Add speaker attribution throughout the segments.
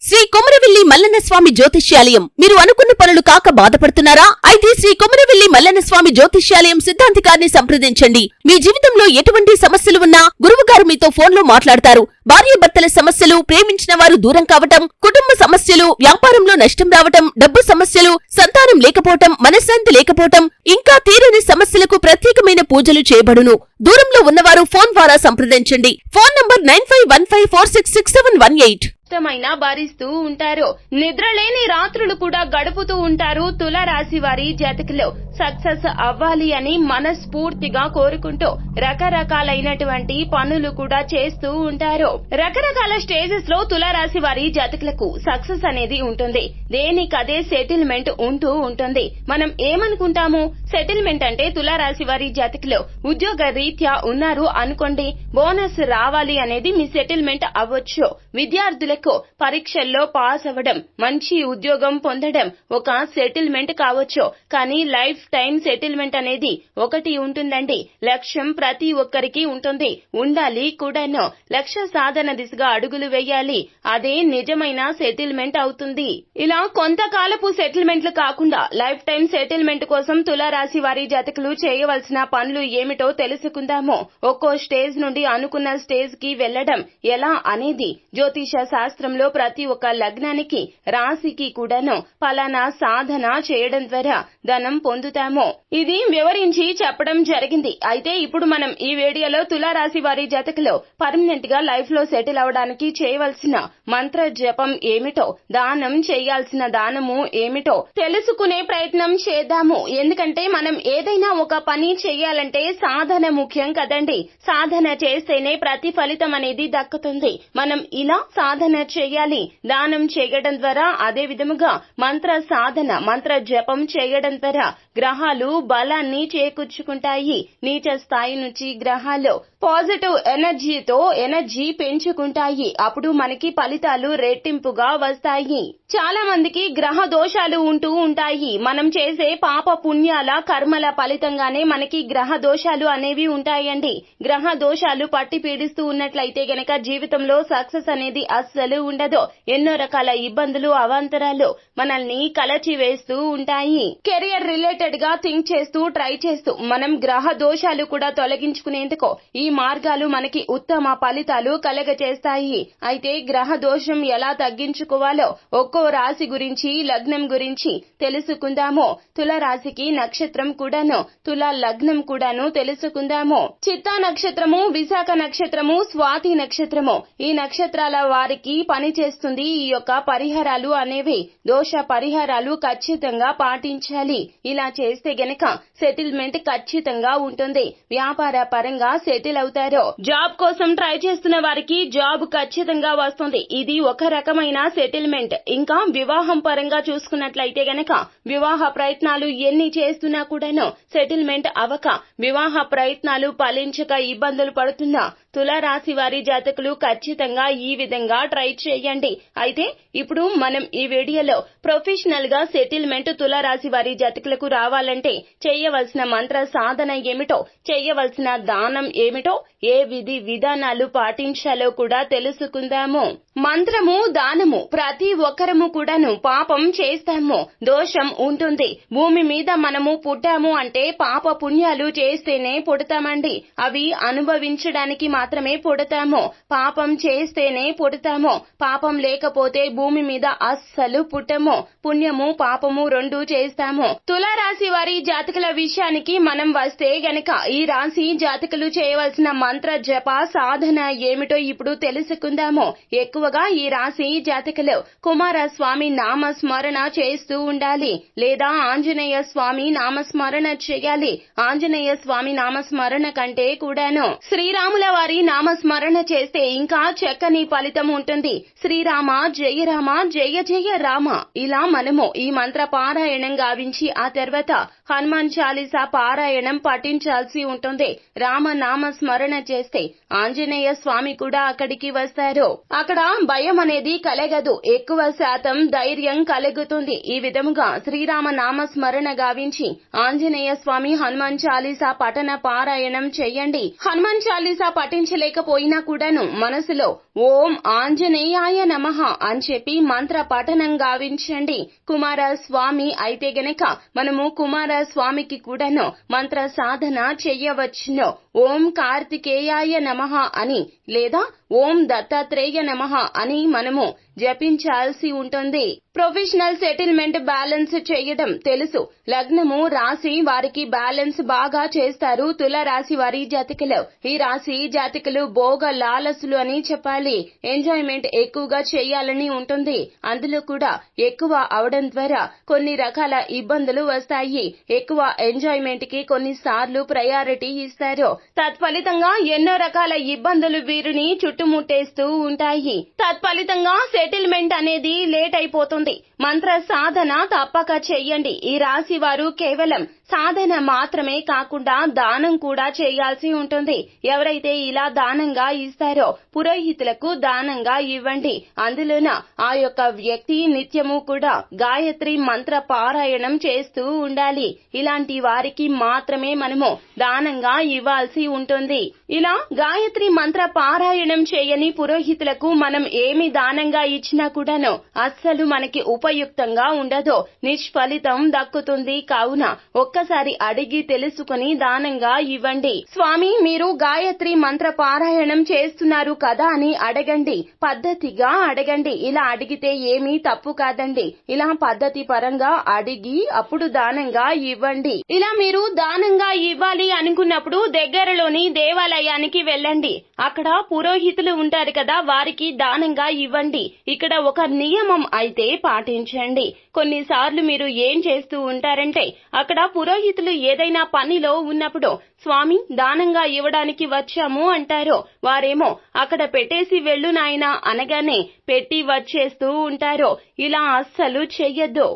Speaker 1: శ్రీ కొమరవెల్లి మల్లన్న స్వామి జ్యోతిష్యాలయం. మీరు అనుకున్న పనులు కాక బాధపడుతున్నారా? అయితే శ్రీ కొమరవెల్లి మల్లన్న స్వామి జ్యోతిష్యాలయం సిద్ధాంతికారిని సంప్రదించండి. మీ జీవితంలో ఎటువంటి సమస్యలు ఉన్నా గురువుగారు మీతో ఫోన్లో మాట్లాడతారు. భార్యాభర్తల సమస్యలు, ప్రేమించిన వారు దూరం కావటం, కుటుంబ సమస్యలు, వ్యాపారంలో నష్టం రావటం, డబ్బు సమస్యలు, సంతానం లేకపోవటం, మనశ్శాంతి లేకపోవటం, ఇంకా తీరని సమస్యలకు ప్రత్యేకమైన పూజలు చేయబడును. దూరంలో ఉన్నవారు ఫోన్ ద్వారా సంప్రదించండి. Phone number 9515466718.
Speaker 2: ఇష్టమైన భరిస్తూ ఉంటారు. నిద్రలేని రాత్రులు కూడా గడుపుతూ ఉంటారు. తులారాశి వారి జాతకులు సక్సెస్ అవ్వాలి అని మనస్ఫూర్తిగా కోరుకుంటూ రకరకాలైనటువంటి పనులు కూడా చేస్తూ ఉంటారు. రకరకాల స్టేజెస్ లో తులారాశి వారి జాతకులకు సక్సెస్ అనేది ఉంటుంది. దేనికదే సెటిల్మెంట్ ఉంటూ ఉంటుంది. మనం ఏమనుకుంటాము, సెటిల్మెంట్ అంటే తులారాశి వారి జాతకులు ఉద్యోగ రీత్యా ఉన్నారు అనుకోండి, బోనస్ రావాలి అనేది మీ సెటిల్మెంట్ అవ్వచ్చు. విద్యార్థులకు పరీక్షల్లో పాస్ అవ్వడం, మంచి ఉద్యోగం పొందడం ఒక సెటిల్మెంట్ కావచ్చు. కానీ లైఫ్ టైం సెటిల్మెంట్ అనేది ఒకటి ఉంటుందండి. లక్ష్యం ప్రతి ఒక్కరికి ఉంటుంది, ఉండాలి కూడాను. లక్ష్య సాధన దిశగా అడుగులు వేయాలి. అదే నిజమైన సెటిల్మెంట్ అవుతుంది. ఇలా కొంతకాలపు సెటిల్మెంట్లు కాకుండా లైఫ్ టైం సెటిల్మెంట్ కోసం తులారాశి వారి జాతకులు చేయవలసిన పనులు ఏమిటో తెలుసుకుందాము. ఒక్కో స్టేజ్ నుండి అనుకున్న స్టేజ్ కి వెళ్లడం ఎలా అనేది జ్యోతిష శాస్త్రంలో ప్రతి ఒక్క లగ్నానికి, రాశికి కూడాను పలానా సాధన చేయడం ద్వారా ధనం పొందుతాము. ఇది వివరించి చెప్పడం జరిగింది. అయితే ఇప్పుడు మనం ఈ వీడియోలో తులారాశి వారి జాతకులు పర్మనెంట్ గా లైఫ్ లో సెటిల్ అవడానికి చేయవలసిన మంత్ర జపం ఏమిటో, దానం చేయాల్సిన దానము ఏమిటో తెలుసుకునే ప్రయత్నం చేద్దాము. ఎందుకంటే మనం ఏదైనా ఒక పని చేయాలంటే సాధన ముఖ్యం కదండి. సాధన చేస్తేనే ప్రతిఫలితం అనేది దక్కుతుంది. మనం ఇలా సాధన చేయాలి. దానం చేయడం ద్వారా, అదే విధముగా మంత్ర సాధన, మంత్ర జపం చేయడం ద్వారా గ్రహాలు బలాన్ని చేకూర్చుకుంటాయి. నీచ స్థాయి నుంచి గ్రహాలు పాజిటివ్ ఎనర్జీతో ఎనర్జీ పెంచుకుంటాయి. అప్పుడు మనకి ఫలితాలు రెట్టింపుగా వస్తాయి. చాలా మందికి గ్రహ దోషాలు ఉంటూ ఉంటాయి. మనం చేసే పాప పుణ్యాల కర్మల ఫలితంగానే మనకి గ్రహ దోషాలు అనేవి ఉంటాయండి. గ్రహ దోషాలు పట్టి పీడిస్తూ ఉన్నట్లయితే గనక జీవితంలో సక్సెస్ అనేది అస్సలు ఉండదు. ఎన్నో రకాల ఇబ్బందులు, అవాంతరాలు మనల్ని కలచి వేస్తూ ఉంటాయి. కెరియర్ రిలేటెడ్ గా థింక్ చేస్తూ, ట్రై చేస్తూ మనం గ్రహ దోషాలు కూడా తొలగించుకునేందుకు ఈ మార్గాలు మనకి ఉత్తమ ఫలితాలు కలగచేస్తాయి. అయితే గ్రహ దోషం ఎలా తగ్గించుకోవాలో ఒక్కో రాశి గురించి, లగ్నం గురించి తెలుసుకుందాము. తుల రాశికి నక్షత్రం కూడాను, తుల లగ్నం కూడాను తెలుసుకుందాము. చిత్తా నక్షత్రము, విశాఖ నక్షత్రము, స్వాతి నక్షత్రము, ఈ నక్షత్రాల వారికి పని చేస్తుంది ఈ యొక్క పరిహారాలు అనేవి. దోష పరిహారాలు ఖచ్చితంగా పాటించాలి. ఇలా చేస్తే గనక సెటిల్మెంట్ ఖచ్చితంగా ఉంటుంది. వ్యాపార పరంగా సెటిల్ అవుతారు. జాబ్ కోసం ట్రై చేస్తున్న వారికి జాబ్ ఖచ్చితంగా వస్తుంది. ఇది ఒక రకమైన సెటిల్మెంట్. ఇంకా వివాహం పరంగా చూసుకున్నట్లయితే గనక వివాహ ప్రయత్నాలు ఎన్ని చేస్తున్నా కూడాను సెటిల్మెంట్ అవక, వివాహ ప్రయత్నాలు ఫలించక ఇబ్బందులు పడుతున్నా తులారాశి వారి జాతకులు ఖచ్చితంగా ఈ విధంగా ట్రై చేయండి. అయితే ఇప్పుడు మనం ఈ వీడియోలో ప్రొఫెషనల్ గా సెటిల్మెంట్ తులారాశి వారి జాతకులకు రావాలంటే చేయవలసిన మంత్ర సాధన ఏమిటో, చేయవలసిన దానం ఏమిటో, ఏ విధి విధానాలు పాటించాలో కూడా తెలుసుకుందాము. మంత్రము, దానము ప్రతి ఒక్కరము కూడాను పాపం చేస్తాము, దోషం ఉంటుంది. భూమి మీద మనము పుట్టాము అంటే పాప పుణ్యాలు చేస్తేనే పుడతామండి. అవి అనుభవించడానికి మాత్రమే పుడతాము. పాపం చేస్తేనే పుడతాము. పాపం లేకపోతే భూమి మీద అస్సలు పుట్టము. పుణ్యము, పాపము రెండు చేస్తాము. తులారాశి వారి జాతకుల విషయానికి మనం వస్తే గనక ఈ రాశి జాతకులు చేయవలసిన మంత్ర జప సాధన ఏమిటో ఇప్పుడు తెలుసుకుందాము. ఎక్కువగా ఈ రాశి జాతకులు కుమారస్వామి నామస్మరణ చేస్తూ ఉండాలి, లేదా ఆంజనేయ స్వామి నామస్మరణ చేయాలి. ఆంజనేయ స్వామి నామస్మరణ కంటే కూడాను శ్రీరాముల వారి నామస్మరణ చేస్తే ఇంకా చక్కని ఫలితం ఉంటుంది. శ్రీరామ జయ రామ, జయ జయ రామ, ఇలా మనము ఈ మంత్ర పారాయణం గావించి ఆ తర్వాత హనుమాన్ చాలీసా పారాయణం పఠించాల్సి ఉంటుంది. రామ నామ స్మరణ చేస్తే ఆంజనేయ స్వామి కూడా అక్కడికి వస్తారు. అక్కడ భయం అనేది కలగదు, ఎక్కువ శాతం ధైర్యం కలుగుతుంది. ఈ విధముగా శ్రీరామ నామ స్మరణ గావించి ఆంజనేయ స్వామి హనుమాన్ చాలీసా పఠన పారాయణం చెయ్యండి. హనుమాన్ చాలీసా పఠించి ఉపయోగించలేకపోయినా కూడాను మనసులో ఓం ఆంజనేయాయ నమః అని చెప్పి మంత్ర పఠనం గావించండి. కుమారస్వామి అయితే గనక మనము కుమారస్వామికి కూడాను మంత్ర సాధన చెయ్యవచ్చును. ఓం కార్తికేయాయ నమః అని లేదా ఓం దత్తాత్రేయ నమః అని మనము జపించాల్సి ఉంటుంది. ప్రొఫెషనల్ సెటిల్మెంట్ బ్యాలెన్స్ చేయడం తెలుసు. లగ్నము రాశి వారికి బ్యాలెన్స్ బాగా చేస్తారు తుల రాశి వారి జాతకులు. ఈ రాశి జాతకులు భోగ లాలసులు అని చెప్పాలి. ఎంజాయ్మెంట్ ఎక్కువగా చేయాలని ఉంటుంది. అందులో కూడా ఎక్కువ అవడం ద్వారా కొన్ని రకాల ఇబ్బందులు వస్తాయి. ఎక్కువ ఎంజాయ్మెంట్ కి కొన్నిసార్లు ప్రయారిటీ ఇస్తారు. తత్ఫలితంగా ఎన్నో రకాల ఇబ్బందులు వీరిని చుట్టుముట్టేస్తూ ఉంటాయి. తత్ఫలితంగా సెటిల్మెంట్ అనేది లేట్ అయిపోతుంది. మంత్ర సాధన తప్పక చెయ్యండి. ఈ రాశి వారు కేవలం సాధన మాత్రమే కాకుండా దానం కూడా చేయాల్సి ఉంటుంది. ఎవరైతే ఇలా దానంగా ఇస్తారో పురోహితులకు దానంగా ఇవ్వండి. అందులోన ఆ యొక్క వ్యక్తి నిత్యము కూడా గాయత్రి మంత్ర పారాయణం చేస్తూ ఉండాలి. ఇలాంటి వారికి మాత్రమే మనము దానంగా ఇవ్వాల్సి ఉంటుంది. ఇలా గాయత్రి మంత్ర పారాయణం చేయని పురోహితులకు మనం ఏమి దానంగా ఇచ్చినా కూడాను అస్సలు మనకి ఉపయుక్తంగా ఉండదు. నిష్ఫలితం దక్కుతుంది. కావున ఒక్కసారి అడిగి తెలుసుకుని దానంగా ఇవ్వండి. స్వామి మీరు గాయత్రి మంత్ర పారాయణం చేస్తున్నారు కదా అని అడగండి. పద్ధతిగా అడగండి. ఇలా అడిగితే ఏమీ తప్పు కాదండి. ఇలా పద్ధతి పరంగా అడిగి అప్పుడు దానంగా ఇవ్వండి. ఇలా మీరు దానంగా ఇవ్వాలి అనుకున్నప్పుడు దగ్గరలోని దేవాలయానికి వెళ్ళండి. అక్కడ పురోహితులు ఉంటారు కదా వారికి దానంగా ఇవ్వండి. ఇక్కడ ఒక నియమం అయితే పాటించండి. కొన్నిసార్లు మీరు ఏం చేస్తూ ఉంటారంటే అక్కడ పురోహితులు ఏదైనా పనిలో ఉన్నప్పుడు స్వామి దానంగా ఇవ్వడానికి వచ్చాము అంటారు. వారేమో అక్కడ పెట్టేసి వెళ్ళు నాయనా అనగానే పెట్టి వచ్చేస్తూ ఉంటారు. ఇలా అస్సలు చెయ్యొద్దు.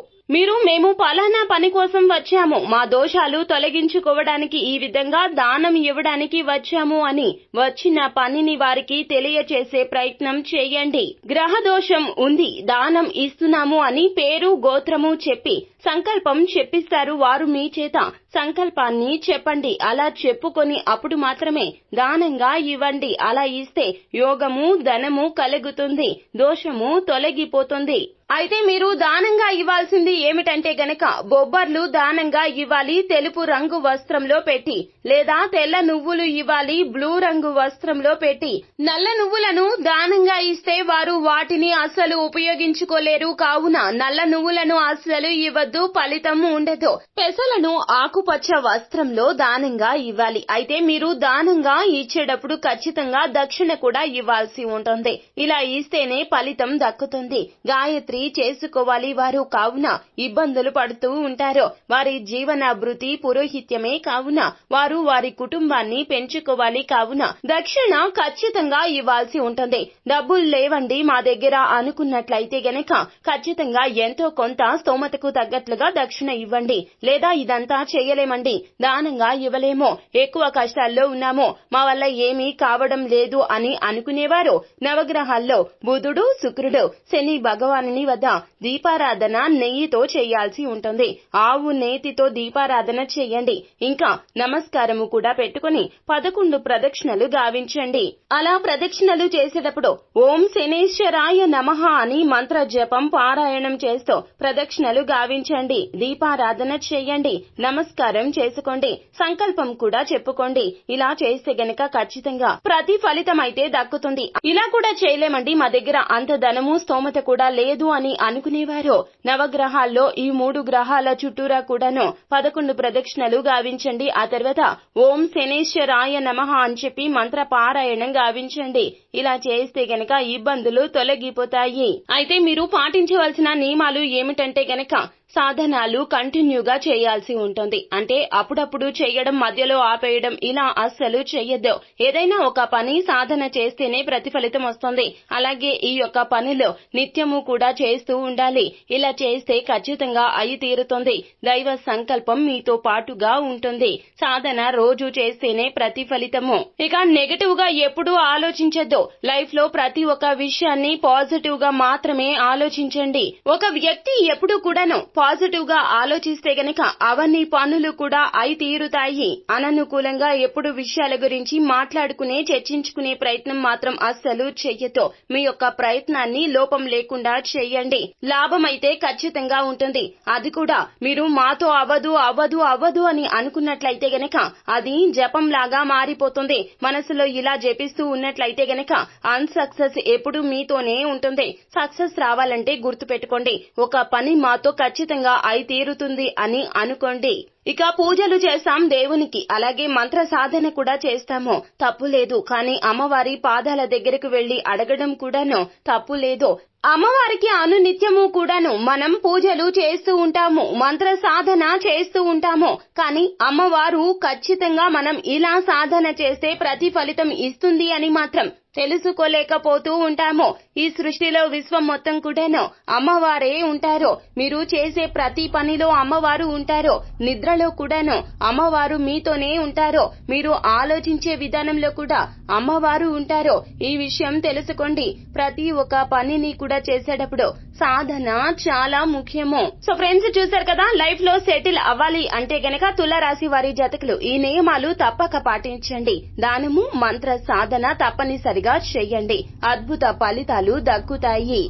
Speaker 2: మేము పలానా పని కోసం వచ్చాము, మా దోషాలు తొలగించుకోవడానికి ఈ విధంగా దానం ఇవ్వడానికి వచ్చాము అని వచ్చిన పనిని వారికి తెలియచేసే ప్రయత్నం చేయండి. గ్రహ దోషం ఉంది దానం ఇస్తున్నాము అని పేరు గోత్రము చెప్పి సంకల్పం చెప్పిస్తారు. వారు మీ చేత సంకల్పాన్ని చెప్పండి. అలా చెప్పుకొని అప్పుడు మాత్రమే దానంగా ఇవ్వండి. అలా ఇస్తే యోగము ధనము కలుగుతుంది, దోషము తొలగిపోతుంది. అయితే మీరు దానంగా ఇవ్వాల్సింది ఏమిటంటే గనక బొబ్బర్లు దానంగా ఇవ్వాలి తెలుపు రంగు వస్త్రంలో పెట్టి, లేదా తెల్ల నువ్వులు ఇవ్వాలి బ్లూ రంగు వస్త్రంలో పెట్టి. నల్ల నువ్వులను దానంగా ఇస్తే వారు వాటిని అస్సలు ఉపయోగించుకోలేరు. కావున నల్ల నువ్వులను అస్సలు ఇవ్వద్దు, ఫలితం ఉండదు. పెసలను ఆకుపచ్చ వస్త్రంలో దానంగా ఇవ్వాలి. అయితే మీరు దానంగా ఇచ్చేటప్పుడు ఖచ్చితంగా దక్షిణ కూడా ఇవ్వాల్సి ఉంటుంది. ఇలా ఇస్తేనే ఫలితం దక్కుతుంది. గాయత్రి చేసుకోవాలి వారు. కావున ఇబ్బందులు పడుతూ ఉంటారు. వారి జీవనాభృతి పురోహిత్యమే. కావున వారు వారి కుటుంబాన్ని పెంచుకోవాలి. కావున దక్షిణ ఖచ్చితంగా ఇవ్వాల్సి ఉంటుంది. డబ్బులు లేవండి మా దగ్గర అనుకున్నట్లయితే గనక ఖచ్చితంగా ఎంతో కొంత స్తోమతకు తగ్గట్లుగా దక్షిణ ఇవ్వండి. లేదా ఇదంతా చేయలేమండి, దానంగా ఇవ్వలేమో, ఎక్కువ కష్టాల్లో ఉన్నామో, మా వల్ల ఏమీ కావడం లేదు అని అనుకునేవారు నవగ్రహాల్లో బుధుడు శుక్రుడు శని భగవానుని వద్ద దీపారాధన నెయ్యితో చేయాల్సి ఉంటుంది. ఆవు నేతితో దీపారాధన చేయండి. ఇంకా నమస్కారము కూడా పెట్టుకుని 11 ప్రదక్షిణలు గావించండి. అలా ప్రదక్షిణలు చేసేటప్పుడు ఓం శనేశ్వరాయ నమః అని మంత్ర జపం పారాయణం చేస్తూ ప్రదక్షిణలు గావించండి. దీపారాధన చేయండి. నమస్కారం చేసుకోండి. సంకల్పం కూడా చెప్పుకోండి. ఇలా చేస్తే గనక ఖచ్చితంగా ప్రతిఫలితం అయితే దక్కుతుంది. ఇలా కూడా చేయలేమండి, మా దగ్గర అంత ధనము స్తోమత కూడా లేదు అని అనుకునేవారు నవగ్రహాల్లో ఈ 3 గ్రహాల చుట్టూరా కూడాను 11 ప్రదక్షిణలు గావించండి. ఆ తర్వాత ఓం శనేశ్వరాయ నమః అని చెప్పి మంత్ర పారాయణం గావించండి. ఇలా చేస్తే గనక ఇబ్బందులు తొలగిపోతాయి. అయితే మీరు పాటించవలసిన నియమాలు ఏమిటంటే గనక సాధనాలు కంటిన్యూగా చేయాల్సి ఉంటుంది. అంటే అప్పుడప్పుడు చేయడం, మధ్యలో ఆపేయడం ఇలా అస్సలు చెయ్యొద్దు. ఏదైనా ఒక పని సాధన చేస్తేనే ప్రతిఫలితం వస్తుంది. అలాగే ఈ యొక్క పనిలో నిత్యము కూడా చేస్తూ ఉండాలి. ఇలా చేస్తే ఖచ్చితంగా అయి తీరుతుంది. దైవ సంకల్పం మీతో పాటుగా ఉంటుంది. సాధన రోజు చేస్తేనే ప్రతిఫలితము. ఇక నెగటివ్ గా ఎప్పుడూ ఆలోచించొద్దు. లైఫ్ లో ప్రతి ఒక్క విషయాన్ని పాజిటివ్ గా మాత్రమే ఆలోచించండి. ఒక వ్యక్తి ఎప్పుడూ కూడాను పాజిటివ్ గా ఆలోచిస్తే గనక అవన్నీ పనులు కూడా అయి తీరుతాయి. అననుకూలంగా ఎప్పుడు విషయాల గురించి మాట్లాడుకునే చర్చించుకునే ప్రయత్నం మాత్రం అస్సలు చెయ్యొద్దు. మీ యొక్క ప్రయత్నాన్ని లోపం లేకుండా చెయ్యండి. లాభమైతే ఖచ్చితంగా ఉంటుంది. అది కూడా మీరు మాతో అవ్వదు అని అనుకున్నట్లయితే గనక అది జపం లాగా మారిపోతుంది. మనసులో ఇలా జపిస్తూ ఉన్నట్లయితే గనక అన్సక్సెస్ ఎప్పుడు మీతోనే ఉంటుంది. సక్సెస్ రావాలంటే గుర్తు పెట్టుకోండి, ఒక పని మాతో ఖచ్చితంగా అయి తీరుతుంది అని అనుకోండి. ఇక పూజలు చేస్తాం దేవునికి, అలాగే మంత్ర సాధన కూడా చేస్తాము, తప్పు లేదు. కానీ అమ్మవారి పాదాల దగ్గరకు వెళ్లి అడగడం కూడాను తప్పు లేదు. అమ్మవారికి అనునిత్యము కూడాను మనం పూజలు చేస్తూ ఉంటాము, మంత్ర సాధన చేస్తూ ఉంటాము. కానీ అమ్మవారు ఖచ్చితంగా మనం ఇలా సాధన చేస్తే ప్రతిఫలితం ఇస్తుంది అని మాత్రం తెలుసుకోలేకపోతూ ఉంటాము. ఈ సృష్టిలో విశ్వం మొత్తం కూడాను అమ్మవారే ఉంటారు. మీరు చేసే ప్రతి పనిలో అమ్మవారు ఉంటారు. నిద్రలో కూడాను అమ్మవారు మీతోనే ఉంటారు. మీరు ఆలోచించే విధానంలో కూడా అమ్మవారు ఉంటారు. ఈ విషయం తెలుసుకోండి. ప్రతి ఒక్క పనిని కూడా చేసేటప్పుడు సాధన చాలా ముఖ్యము. సో ఫ్రెండ్స్, చూసారు కదా, లైఫ్ లో సెటిల్ అవ్వాలి అంటే గనక తులారాశి వారి జాతకులు ఈ నియమాలు తప్పక పాటించండి. దానము, మంత్ర సాధన తప్పనిసరిగా చెయ్యండి. అద్భుత ఫలితాలు దక్కుతాయి.